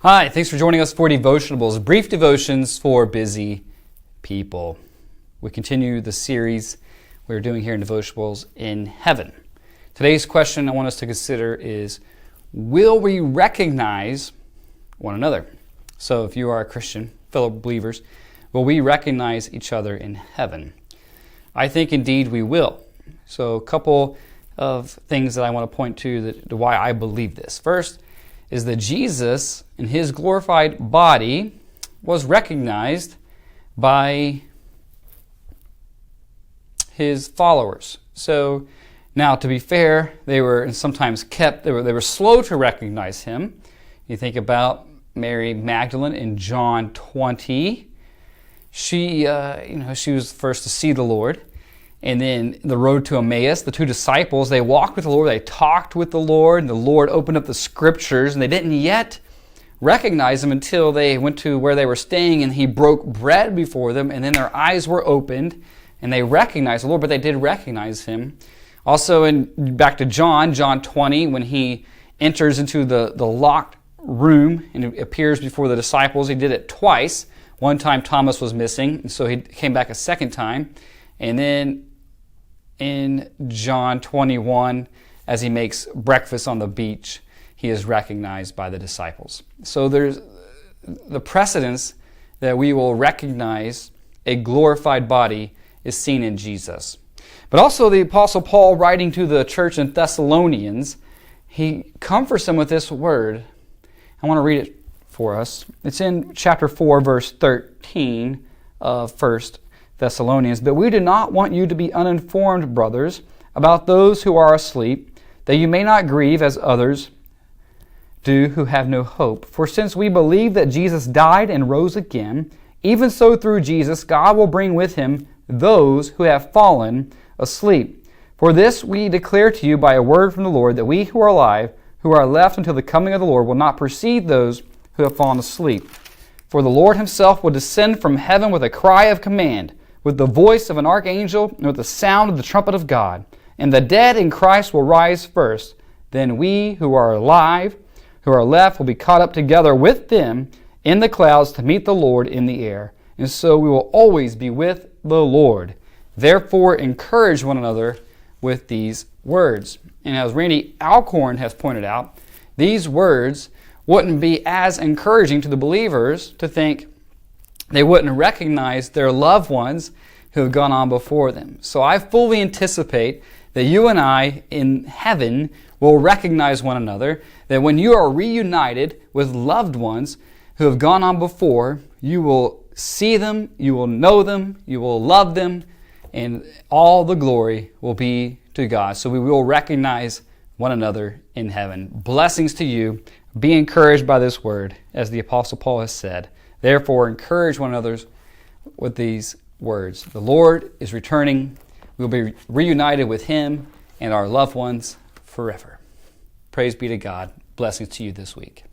Hi, thanks for joining us for Devotionables, brief devotions for busy people. We continue the series we're doing here in Devotionables in heaven. Today's question I want us to consider is, will we recognize one another? So if you are a Christian, fellow believers, will we recognize each other in heaven? I think indeed we will. So a couple of things that I want to point to why I believe this. First is that Jesus in his glorified body was recognized by his followers. So now, to be fair, they were sometimes they were slow to recognize him. You think about Mary Magdalene in John 20. She was the first to see the Lord. And then the road to Emmaus, the two disciples, they walked with the Lord, they talked with the Lord, and the Lord opened up the scriptures, and they didn't yet recognize him until they went to where they were staying, and he broke bread before them, and then their eyes were opened, and they recognized the Lord, but they did recognize him. Also, back to John 20, when he enters into the locked room and appears before the disciples, he did it twice. One time Thomas was missing, and so he came back a second time. And then in John 21, as he makes breakfast on the beach, he is recognized by the disciples. So there's the precedence that we will recognize a glorified body is seen in Jesus. But also the Apostle Paul, writing to the church in Thessalonians, he comforts them with this word. I want to read it for us. It's in chapter 4, verse 13 of 1 Thessalonians. But we do not want you to be uninformed, brothers, about those who are asleep, that you may not grieve as others do who have no hope. For since we believe that Jesus died and rose again, even so through Jesus God will bring with him those who have fallen asleep. For this we declare to you by a word from the Lord, that we who are alive, who are left until the coming of the Lord, will not precede those who have fallen asleep. For the Lord himself will descend from heaven with a cry of command, with the voice of an archangel, and with the sound of the trumpet of God. And the dead in Christ will rise first. Then we who are alive, who are left, will be caught up together with them in the clouds to meet the Lord in the air. And so we will always be with the Lord. Therefore, encourage one another with these words. And as Randy Alcorn has pointed out, these words wouldn't be as encouraging to the believers to think they wouldn't recognize their loved ones who have gone on before them. So I fully anticipate that you and I in heaven will recognize one another, that when you are reunited with loved ones who have gone on before, you will see them, you will know them, you will love them, and all the glory will be to God. So we will recognize one another in heaven. Blessings to you. Be encouraged by this word, as the Apostle Paul has said. Therefore, encourage one another with these words. The Lord is returning. We will be reunited with him and our loved ones forever. Praise be to God. Blessings to you this week.